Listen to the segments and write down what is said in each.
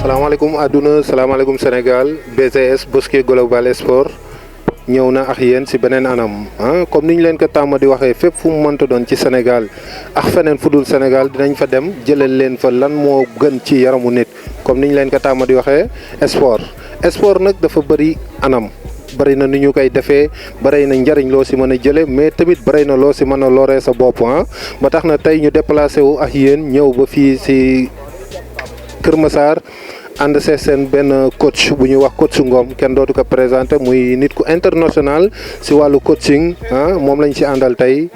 salaamaaleykum àdduna salaamaaleykum Sénégal BGS Bosquet Global Sport ñëw na ak yéen ci beneen anam comme ni ñu leen ko tàmm di waxee fépp fu mu mënta doon ci Sénégal ak feneen fu dul Sénégal dinañ fa dem jëlal leen fa lan moo gën ci yaramu nit comme ni ñu leen ko tàmm di waxee sport nag dafa bëri anam. bëri na ni ñu koy defee bëri na njariñ loo si mën a jële mais tamit bëri na loo si mën a loree sa bopp ba tax na tey ñu déplacé wu ak yéen ñëw ba fii si Kër Massar ànd see seen benn coach bu ñuy wax coach Ngom kenn dootu ko présenté muy nit ku international si wàllu coaching moom lañ si àndal tey.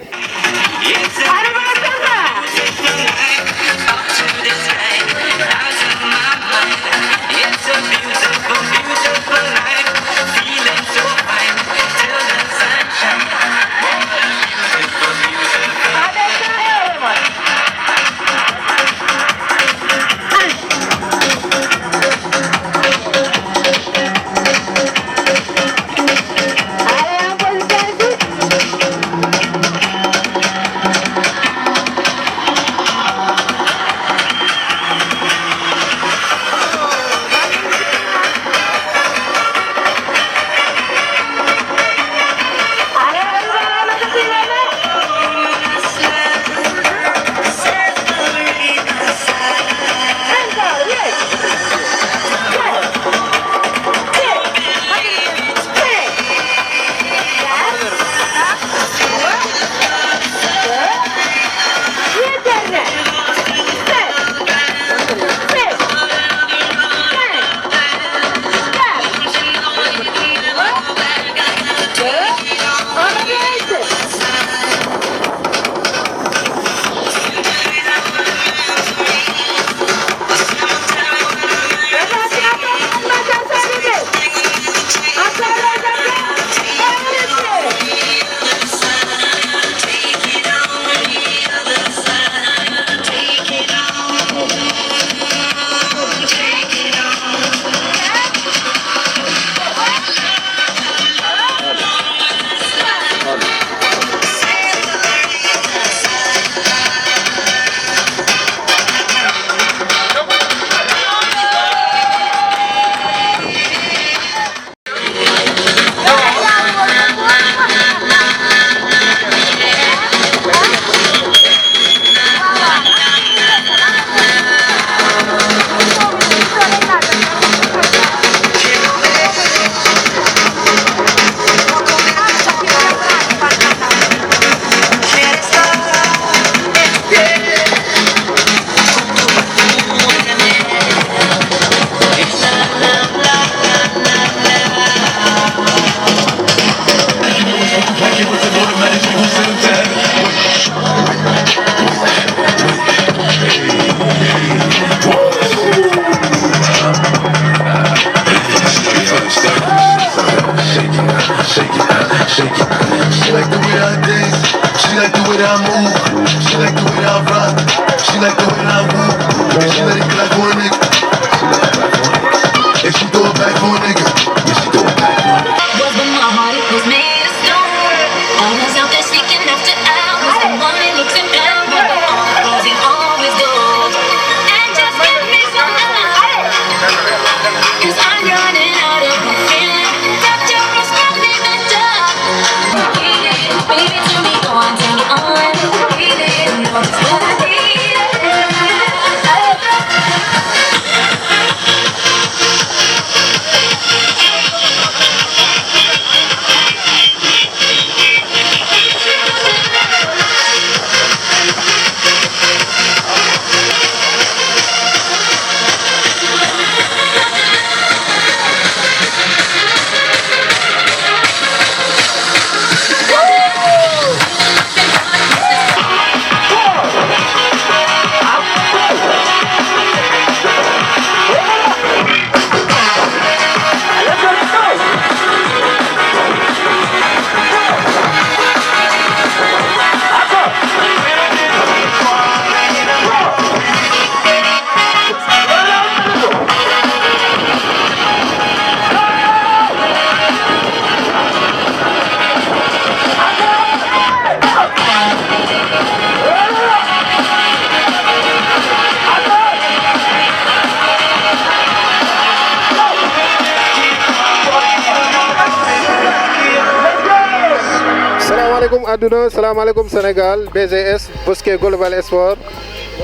salaamaaleykum àdduna salaamaaleykum Sénégal BGS Bosquet Global Sport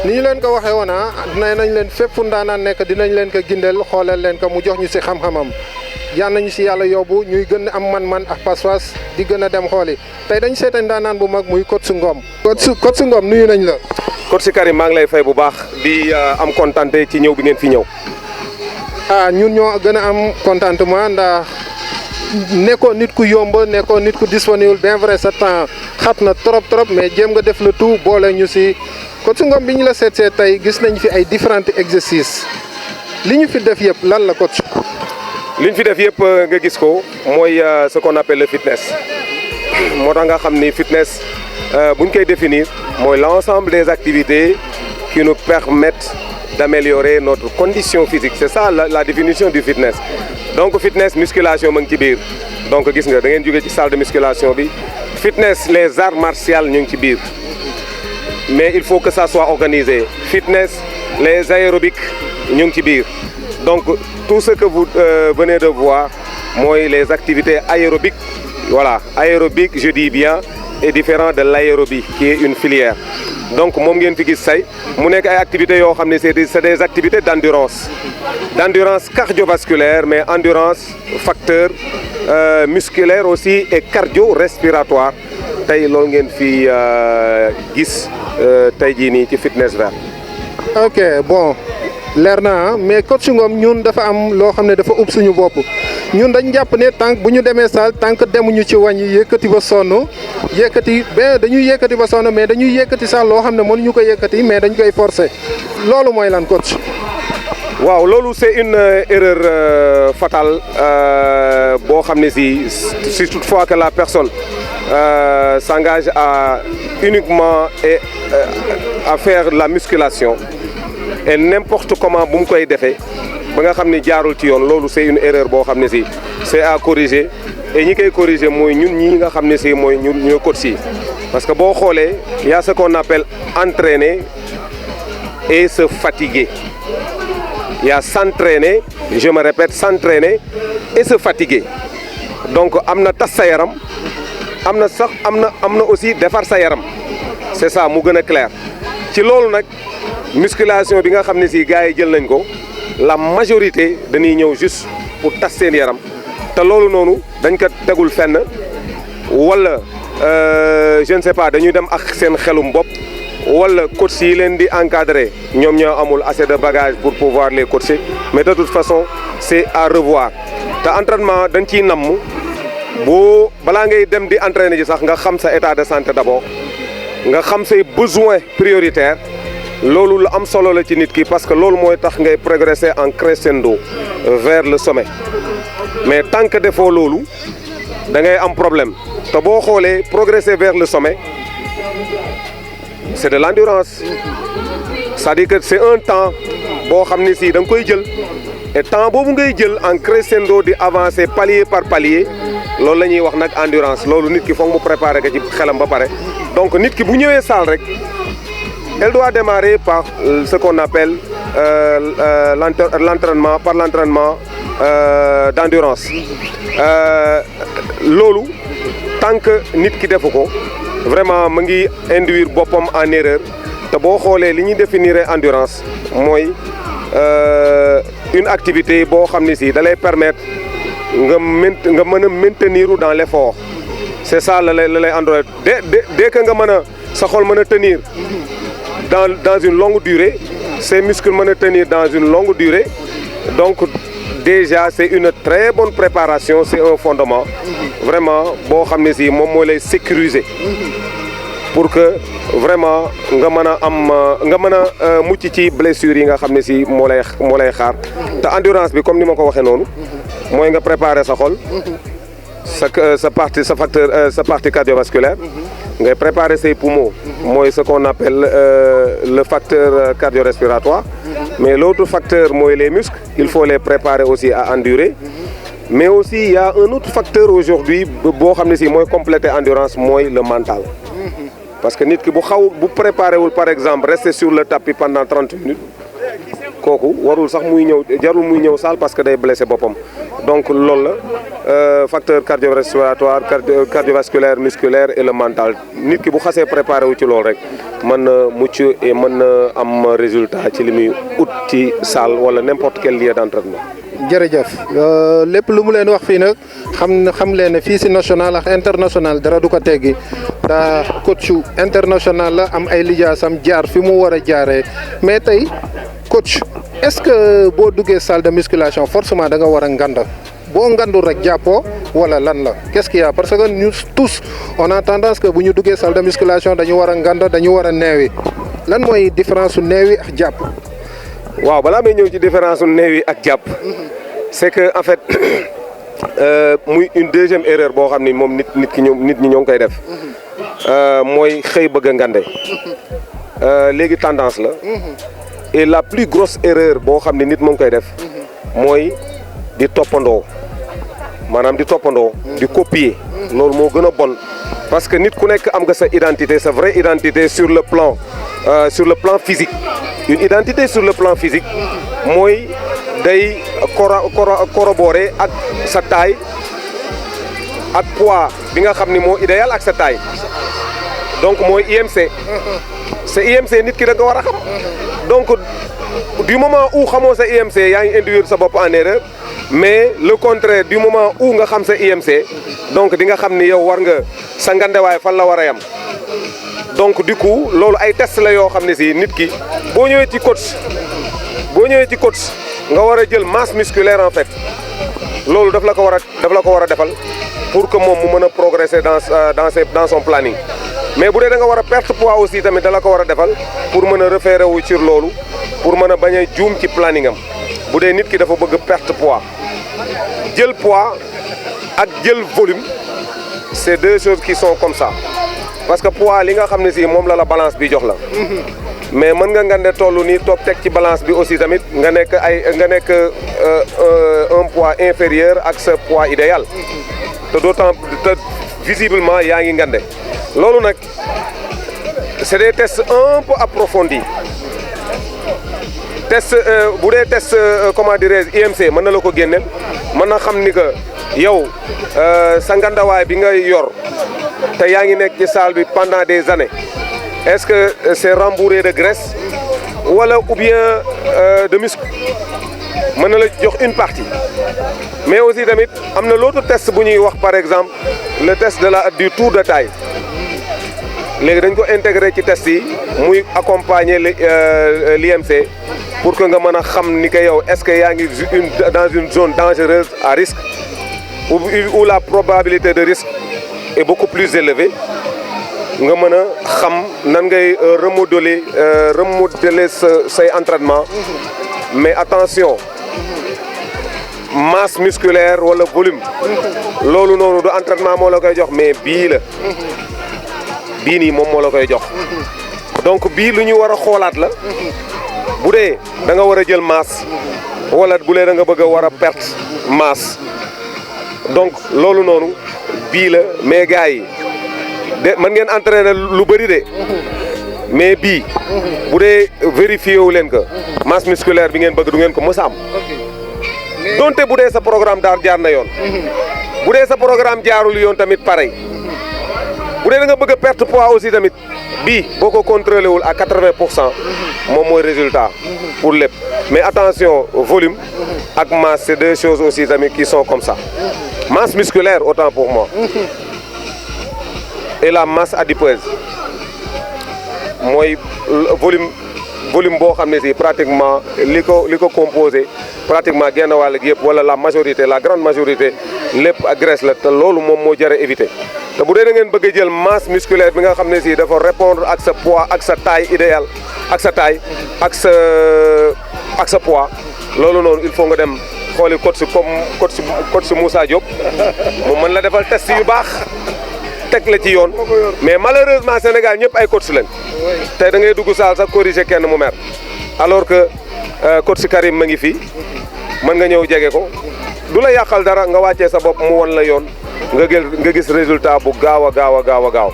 ni ñu leen ko waxee woon nee nañ leen fépp fu ndaanaan nekk dinañ leen ko gindeel xoolal leen ko mu jox ñu si xam-xamam yal nañu si yàlla yóbbu ñuy gën a am man-man ak pas-pas di gën a dem xooli tey dañ seeta ndaanaan bu mag muy Coach Ngom. Coach Ngom nuyu nañ la. Coach Karim maa ngi lay fay bu baax di am kontante ci ñëw bi ngeen fi ñëw. ñun ñoo gën a am contentement ndax nekkoo nit ku yomb nekkoo nit ku disponible bien vrai sa temps xat na trop mais jéem nga def le tout boole ñu si Coach Ngom bi ñu la seetsee tey gis nañ fi ay différents exercices li ñu fi def yëpp lan la coach. li ñu fi def yëpp nga gis ko mooy ce qu'on appelle le fitness moo tax nga xam ni fitness bu ñu koy définir mooy l'ensemble des activités qui nous permettent d'améliorer notre condition physique c'est ça la définition du fitness donc fitness musculation ma ngi ci biir donc gis nga da ngeen jóge ci salle de musculation bi fitness les arts martiaux ñu ngi ci biir mais il faut que ça soit organisé fitness les aérobics ñu ngi ci biir donc tout ce que vous venez de voir mooy les activités aérobiques voilà aérobique je dis bien est différent de l'aérobie qui est une filière donc moom ngeen fi gis say mu nekk ay activités yoo xam ne c'est des activités d'endurance cardiovasculaire mais endurance facteur musculaire aussi et cardio-respiratoire tey loolu ngeen fi gis tey jii nii ci fitness vert. ok bon leer na mais Coach Ngom ñun dafa am loo xam ne dafa ub suñu bopp ñun dañ jàpp ne tànk bu ñu demee salle tànk demuñu ci wàññi yëkkati ba sonn yëkkati ba dañuy yëkkati ba sonn mais dañuy yëkkati sax loo xam ne mënuñu ko yëkkati mais dañ koy forcer loolu mooy lan coach. waaw loolu c'est une erreur fatale boo xam ne si toutefois que la personne s'engage à uniquement et à faire la musculation et n'importe comment bu mu koy defee ba nga xam ne jaarul ci yoon loolu c'est une erreur boo xam ne si c'est à corriger et ñi koy corriger mooy ñun ñi nga xam ne si mooy ñun coach yi parce que boo xoolee y a ce qu'on appelle entraîner et se fatiguer. Il y a s'entraîner, je me répète, s'entraîner et se fatiguer. Donc am na tas sa yaram am na sax am na aussi defar sa yaram c'est ça mu gën a clair ci loolu nag musculation bi nga xam ne si gars yi jël nañ ko la majorité dañuy ñëw juste pour tas seen yaram te loolu noonu dañ ko tegul fenn wala je ne sais pas dañuy dem ak seen xelum bopp wala coach yi leen di encadrer ñoom ñoo amul assez de bagages pour pouvoir les coacher mais de toute façon c'est à revoir te entraînement dañ ciy namm boo balaa ngay dem di entraîner ji sax nga xam sa état de santé d'abord nga xam say besoins prioritaires loolu lu am solo la ci nit ki parce que loolu mooy tax ngay progresser en crescendo vers le sommet mais tant que defoo loolu da ngay am problème te boo xoolee progresser vers le sommet c'est de l'endurance c'est-à-dire que c'est un temps boo xam ne si da nga koy jël et temps boobu ngay jël en crescendo di avancer palier par palier loolu la ñuy wax nag endurance loolu nit ki foog mu préparer ko ci xelam ba pare donc nit ki bu ñëwee salle rek elle doit démarrer par ce qu'on appelle l'entraînement par l'entraînement d'endurance loolu tant que nit ki defu ko vraiment mu ngi induire boppam en erreur te boo xoolee li ñuy définir endurance mooy une activité boo xam ne si da lay permettre nga mën a maintenir dans l'effort c'est ça la lay endurance dès que nga mën a sa xol mën a tenir dans une longue durée ces muscles mën a tenir dans une longue durée donc déjà c'est une très bonne préparation c'est un fondement vraiment boo xam ne si moom moo lay sécuriser pour que vraiment nga mën a am nga mën a mucc ci blessures yi nga xam ne si moo lay xaar te endurance bi comme ni ma ko waxee noonu mooy nga préparer sa xol sa partie cardiovasculaire ngay préparer say poumons mooy ce qu'on appelle le facteur cardio-respiratoire mais l'autre facteur mooy les muscles il faut les préparer aussi à endurer mais aussi il y a un autre facteur aujourd'hui boo xam ne si mooy compléter endurance mooy le mental parce que nit ki bu préparé wul par exemple rester sur le tapis pendant 30 minutes kooku warul sax muy ñëw jarul muy ñëw salle parce que day blessé boppam donc loolu la facteur cardio-respiratoire cardiovasculaire musculaire et le mental nit ki bu xasee préparé wu ci loolu rek mën na mucc et mën na am résultat ci li muy ut ci salle wala n'importe quel lieu d'entraînement. jërëjëf lépp lu mu leen wax fii nag xam leen ne fii si national ak international dara du ko teggi ndax coach international la am ay lijaasam jaar fi mu war a jaaree mais tey coach est-ce que boo duggee salle de musculation forcément da nga war a nganda boo ngandul rek jàppoo wala lan la qu'est-ce qu'il y a parce que ñu tous on a tendance que bu ñu duggee salle de musculation dañu war a nganda dañu war a neewi lan mooy différence su neewi ak jàpp. waaw balaa may ñëw ci différence su neewi ak jàpp c'est que en fait muy une deuxième erreur boo xam ni moom nit ñi ñoo ngi koy def mooy xëy bëgg a ngande léegi tendance la et la plus grosse erreur boo xam ni nit moo ngi koy def mooy di toppandoo maanaam di toppandoo di copier loolu moo gën a bon parce que nit ku nekk am nga sa identité sa vraie identité sur le plan physique une identité sur le plan physique mooy day corroborer ak sa taille ak poids bi nga xam ni moo idéal ak sa taille donc mooy IMC sa IMC nit ki da nga war a xam donc du moment où xamoo sa IMC yaa ngi induire sa bopp en erreur mais le contraire du moment où nga xam sa IMC donc di nga xam ni yow war nga sa ngandewaay fan la war a yam donc du coup loolu ay test la yoo xam ne si nit ki boo ñëwee ci coach nga war a jël masse musculaire en fait loolu daf la ko war a defal pour que moom mu mën a progresser dans son planning mais bu dee da nga war a perte poids aussi tamit da la ko war a defal pour mën a référer wu ci loolu pour mën a bañ a juum ci planning am bu dee nit ki dafa bëgg perte poids jël poids ak jël volume c'est deux choses qui sont comme ça parce que poids li nga xam ne si moom la balance bi jox la mais mën nga ngande tollu nii toog teg ci balance bi aussi tamit nga nekk un poids inférieur ak sa poids idéal te d'autant visiblement yaa ngi ngande loolu nag c'est des tests un peu approfondis test bu dee test comment dirais-je IMC mën na la ko génneel mën na xam ni que yow sa ngandawaay bi nga yor te yaa ngi nekk ci salle bi pendant des années est-ce que c'est rembourré de graisse wala ou bien de muscle mën na la jox une partie mais aussi tamit am na l'autre test bu ñuy wax par exemple le test du tour de taille léegi dañ ko intégrer ci test yi muy accompagner l'IMC pour que nga mën a xam ni que yow est-ce que yaa ngi dans une zone dangereuse à risque où la probabilité de risque est beaucoup plus élevée nga mën a xam nan ngay remodeler say entraînement mais attention masse musculaire wala volume loolu noonu du entraînement moo la koy jox mais bii nii moom moo la koy jox donc bii lu ñu war a xoolaat la bu dee da nga war a jël masse wala bu dee da nga bëgg a war a perte masse donc loolu noonu bii la mais gars yi de mën ngeen entraîner lu bëri de mais bii bu dee vérifié wu leen ko masse musculaire bi ngeen bëgg du ngeen ko mës a am donte bu dee sa programme jaar na yoon bu dee sa programme jaarul yoon tamit pareil bu dee da nga bëgg a perte poids aussi tamit bii boo ko contrôlé wul à 80% moom mooy résultat pour lépp mais attention volume ak masse c'est deux choses aussi tamit qui sont comme ça masse musculaire autant pour moi et la masse adipeuse mooy volume boo xam ne si pratiquement li ko composé pratiquement genn wàll gi yëpp wala la grande majorité lépp ak graisse la te loolu moom moo jar a éviter te bu dee da ngeen bëgg a jël masse musculaire bi nga xam ne si dafa répondre ak sa poids ak sa taille idéale ak sa taille ak sa poids loolu noonu il faut nga dem xooli coach Moussa Diop mu mën la defal test yu baax teg la ci yoon mais malheureusement Sénégal ñëpp ay coach lañ tey da ngay dugg saal sax corriger kenn mu mer alors que coach Karim ma ngi fii mën nga ñëw jege ko du la yàqal dara nga wàccee sa bopp mu won la yoon nga gis résultat bu gaaw a gaaw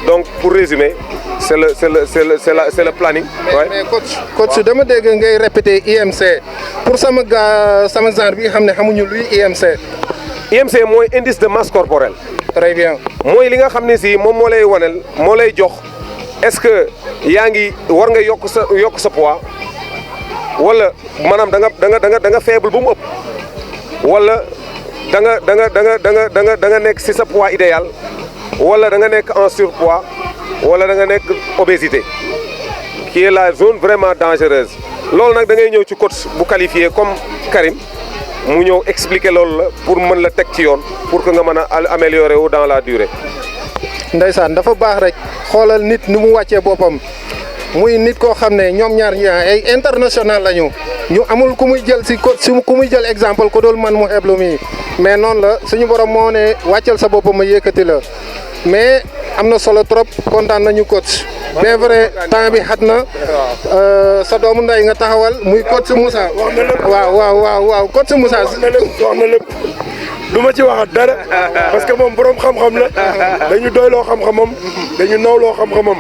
donc pour résumer c'est le planning. mais coach dama dégg ngay répéter IMC pour sama genre bi nga xam ne xamuñu luy IMC. IMC mooy indice de masse corporelle. très bien. mooy li nga xam ne si moom moo lay wanel moo lay jox est-ce que yaa ngi war nga yokk sa poids wala maanaam da nga faible bu mu ëpp wala da nga nekk ci sa poids idéal wala da nga nekk en surpoids wala da nga nekk obésité qui est la zone vraiment dangereuse loolu nag da ngay ñëw ci coach bu qualifié comme Karim mu ñëw expliquer loolu la pour mën la teg ci yoon pour que nga mën a améliorer wu dans la durée. Ndeysaan dafa baax rek xoolal nit ni mu wàccee boppam muy nit koo xam ne ñoom ñaar ñi ay international lañu ñu amul ku muy jël si ku muy jël exemple ku dul man mu xeblu mi mais noonu la suñu borom moo ne wàccal sa boppam ma yëkkati la mais am na solo trop kontaan nañu coach. bien vrai temps bi xat na sa doomu nday nga taxawal muy coach Moussa. wax na lépp waaw coach Moussa. wax na lépp du ma ci waxat dara parce que moom borom xam-xam la dañu doyloo xam-xamam dañu nawloo xam-xamam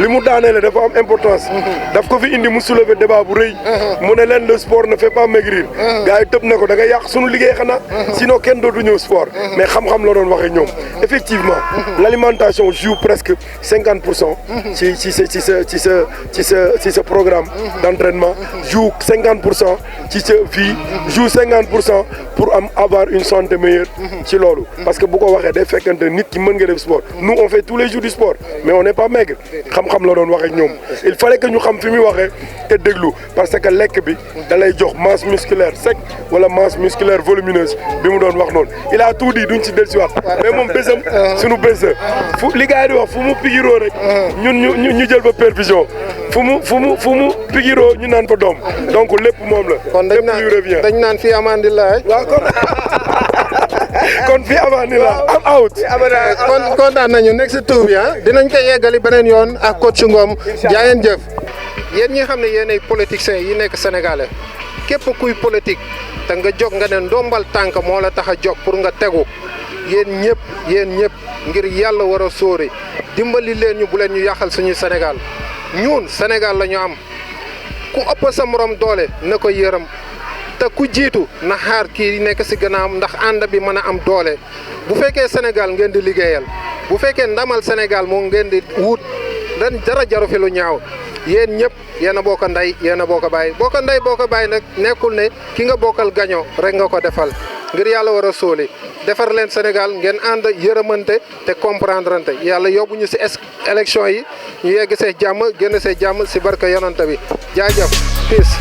li mu daaneele dafa am importance daf ko fi indi mu soulever débat bu rëy mu ne leen le sport ne fait pas maigrir gars yi tëb na ko da nga yàq sunu liggéey xanaa sinon kenn dootu ñëw sport mais xam-xam la doon waxee ñoom effectivement l'alimentation joue presque 50% ci sa programme d'entraînement joue 50% ci sa vie joue 50% pour avoir une santé meilleure ci loolu parce que bu ko waxee day fekkante nit ki mën nga def sport nous on fait tous les jours du sport mais on n'est pas maigre xam-xam la doon waxee ñoom il fallait que ñu xam fi muy waxee te déglu parce que lekk bi da lay jox masse musculaire sec wala masse musculaire volumineuse bi mu doon wax noonu il a tout dit duñ ci dellusiwaat mais moom bésam suñu bés fu li gars yi di wax fu mu pigiroo rek ñun ñu jël ba perfusion fu mu pigiroo ñu naan fa doom donc lépp moom la. kon dañ naan fii amandillah waaw kon fii amandillah am out. kon kontaan nañu next tour bi dinañ ko yeggali beneen yoon ak coach Ngom jaayeen jëf. yéen ñi xam ne yéen ay politiciens yi nekk sénégalais képp kuy politique te nga jóg nga ne ndombal tànk moo la tax a jóg pour nga tegu yéen ñëpp ngir yàlla war a sóori dimbali leen ñu bu leen ñu yàqal suñu Sénégal ñun Sénégal la ñu am ku ëpp sa morom doole na ko yërëm te ku jiitu na xaar kii nekk si gannaawam ndax ànd bi mën a am doole bu fekkee Sénégal ngeen di liggéeyal bu fekkee ndamal Sénégal moo ngeen di wut ren dara jaru fi lu ñaaw yéen ñëpp yéen a bokk ndey yéen a bokk baay bokk baay nag nekkul ne ki nga bokkal gaño rek nga ko defal ngir yàlla war a sóoli defar leen Sénégal ngeen ànd yërëmante te comprendrante yàlla yóbbu ñu si élection yi ñu yegg see jàmm génn see jàmm si barka yonante bi jaajëf peace